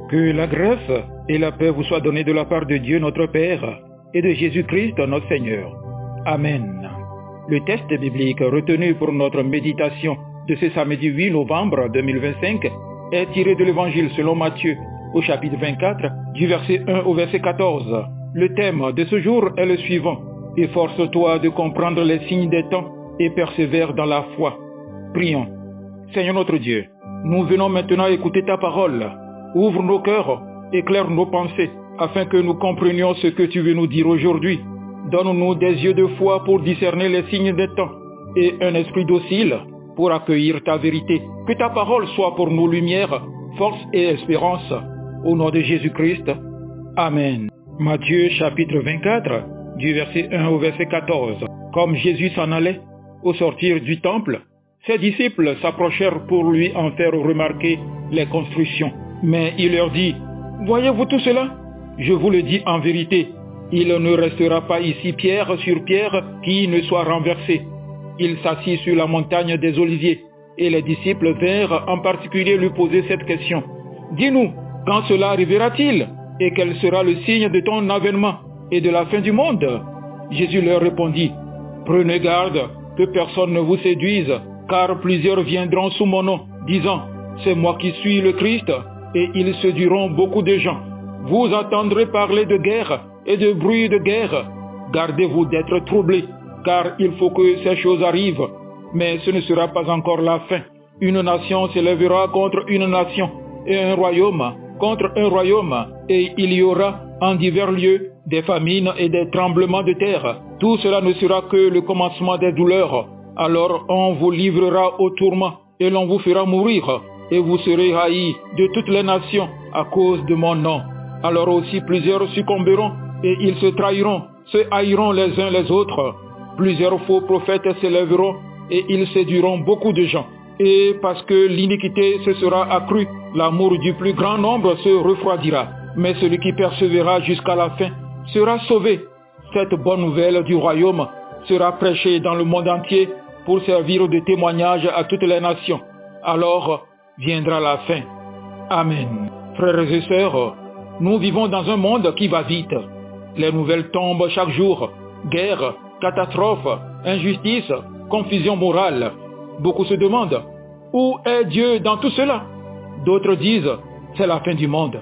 Que la grâce et la paix vous soient données de la part de Dieu notre Père et de Jésus-Christ notre Seigneur. Amen. Le texte biblique retenu pour notre méditation de ce samedi 8 novembre 2025 est tiré de l'Évangile selon Matthieu au chapitre 24 du verset 1 au verset 14. Le thème de ce jour est le suivant. Efforce-toi de comprendre les signes des temps et persévère dans la foi. Prions. Seigneur notre Dieu, nous venons maintenant écouter ta parole. Ouvre nos cœurs, éclaire nos pensées, afin que nous comprenions ce que tu veux nous dire aujourd'hui. Donne-nous des yeux de foi pour discerner les signes des temps et un esprit docile pour accueillir ta vérité. Que ta parole soit pour nous lumière, force et espérance. Au nom de Jésus-Christ. Amen. Matthieu chapitre 24, du verset 1 au verset 14. Comme Jésus s'en allait, au sortir du temple, ses disciples s'approchèrent pour lui en faire remarquer les constructions. Mais il leur dit, « Voyez-vous tout cela? Je vous le dis en vérité, il ne restera pas ici pierre sur pierre qui ne soit renversée. » Il s'assit sur la montagne des Oliviers, et les disciples vinrent en particulier lui poser cette question. « Dis-nous, quand cela arrivera-t-il? Et quel sera le signe de ton avènement et de la fin du monde? » Jésus leur répondit, « Prenez garde que personne ne vous séduise, car plusieurs viendront sous mon nom, disant, « C'est moi qui suis le Christ », et ils séduiront beaucoup de gens. Vous entendrez parler de guerre et de bruit de guerre. Gardez-vous d'être troublés, car il faut que ces choses arrivent. Mais ce ne sera pas encore la fin. Une nation s'élèvera contre une nation, et un royaume contre un royaume, et il y aura en divers lieux des famines et des tremblements de terre. Tout cela ne sera que le commencement des douleurs. Alors on vous livrera au tourment, et l'on vous fera mourir, et vous serez haïs de toutes les nations à cause de mon nom. Alors aussi plusieurs succomberont, et ils se trahiront, se haïront les uns les autres. Plusieurs faux prophètes s'élèveront, et ils séduiront beaucoup de gens. Et parce que l'iniquité se sera accrue, l'amour du plus grand nombre se refroidira. Mais celui qui persévérera jusqu'à la fin sera sauvé. Cette bonne nouvelle du royaume sera prêchée dans le monde entier pour servir de témoignage à toutes les nations. Alors viendra la fin. Amen. Frères et sœurs, nous vivons dans un monde qui va vite. Les nouvelles tombent chaque jour. Guerre, catastrophes, injustice, confusion morale. Beaucoup se demandent, où est Dieu dans tout cela? D'autres disent, c'est la fin du monde.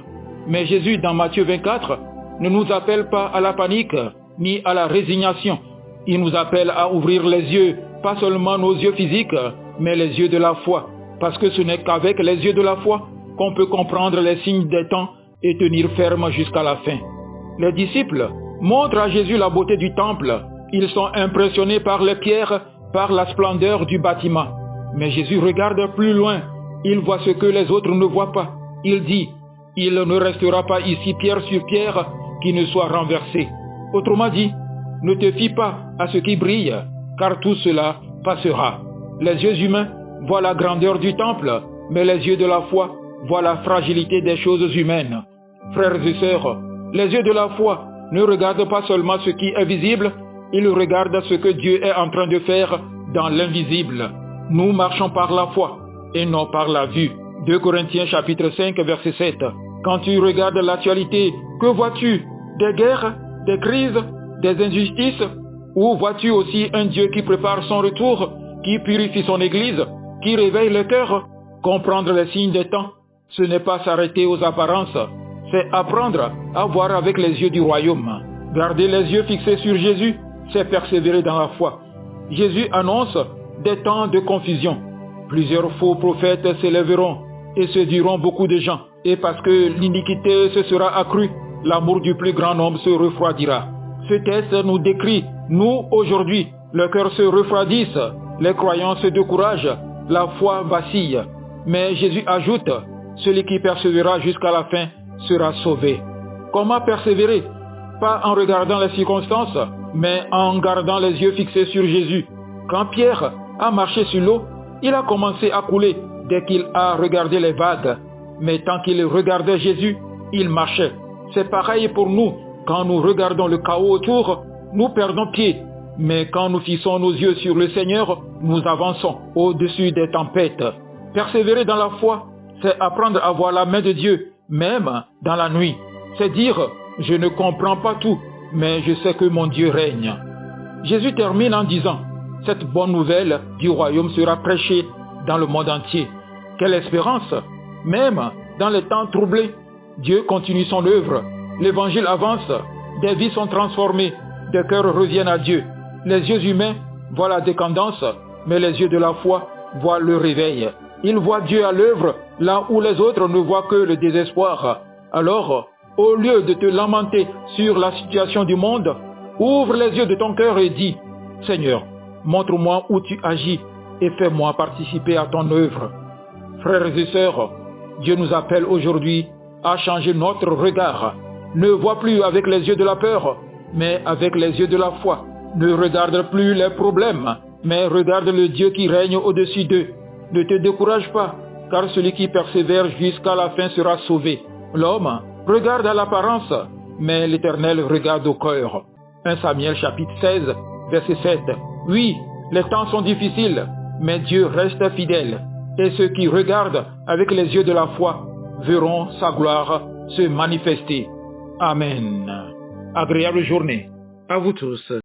Mais Jésus, dans Matthieu 24, ne nous appelle pas à la panique, ni à la résignation. Il nous appelle à ouvrir les yeux, pas seulement nos yeux physiques, mais les yeux de la foi. Parce que ce n'est qu'avec les yeux de la foi qu'on peut comprendre les signes des temps et tenir ferme jusqu'à la fin. Les disciples montrent à Jésus la beauté du temple. Ils sont impressionnés par les pierres, par la splendeur du bâtiment. Mais Jésus regarde plus loin. Il voit ce que les autres ne voient pas. Il dit, « Il ne restera pas ici pierre sur pierre qui ne soit renversée. » Autrement dit, ne te fie pas à ce qui brille, car tout cela passera. Les yeux humains voient la grandeur du temple, mais les yeux de la foi voient la fragilité des choses humaines. Frères et sœurs, les yeux de la foi ne regardent pas seulement ce qui est visible, ils regardent ce que Dieu est en train de faire dans l'invisible. Nous marchons par la foi et non par la vue. 2 Corinthiens chapitre 5 verset 7. Quand tu regardes l'actualité, que vois-tu? Des guerres, des crises, des injustices? Ou vois-tu aussi un Dieu qui prépare son retour, qui purifie son Église, qui réveille le cœur? Comprendre les signes des temps, ce n'est pas s'arrêter aux apparences, c'est apprendre à voir avec les yeux du royaume. Garder les yeux fixés sur Jésus, c'est persévérer dans la foi. Jésus annonce des temps de confusion. Plusieurs faux prophètes s'élèveront et séduiront beaucoup de gens. Et parce que l'iniquité se sera accrue, l'amour du plus grand nombre se refroidira. Ce texte nous décrit, nous aujourd'hui, le cœur se refroidissent, les croyants se découragent, la foi vacille. Mais Jésus ajoute, celui qui persévérera jusqu'à la fin sera sauvé. Comment persévérer? Pas en regardant les circonstances, mais en gardant les yeux fixés sur Jésus. Quand Pierre a marché sur l'eau, il a commencé à couler dès qu'il a regardé les vagues. Mais tant qu'il regardait Jésus, il marchait. C'est pareil pour nous. Quand nous regardons le chaos autour, nous perdons pied. Mais quand nous fixons nos yeux sur le Seigneur, nous avançons au-dessus des tempêtes. Persévérer dans la foi, c'est apprendre à voir la main de Dieu même dans la nuit. C'est dire, je ne comprends pas tout, mais je sais que mon Dieu règne. Jésus termine en disant, cette bonne nouvelle du royaume sera prêchée dans le monde entier. Quelle espérance! Même dans les temps troublés, Dieu continue son œuvre. L'évangile avance, des vies sont transformées, des cœurs reviennent à Dieu. Les yeux humains voient la décadence, mais les yeux de la foi voient le réveil. Ils voient Dieu à l'œuvre, là où les autres ne voient que le désespoir. Alors, au lieu de te lamenter sur la situation du monde, ouvre les yeux de ton cœur et dis, Seigneur, montre-moi où tu agis et fais-moi participer à ton œuvre. Frères et sœurs, Dieu nous appelle aujourd'hui à changer notre regard. Ne vois plus avec les yeux de la peur, mais avec les yeux de la foi. Ne regarde plus les problèmes, mais regarde le Dieu qui règne au-dessus d'eux. Ne te décourage pas, car celui qui persévère jusqu'à la fin sera sauvé. L'homme regarde à l'apparence, mais l'Éternel regarde au cœur. 1 Samuel chapitre 16, verset 7. Oui, les temps sont difficiles, mais Dieu reste fidèle. Et ceux qui regardent avec les yeux de la foi verront sa gloire se manifester. Amen. Agréable journée à vous tous.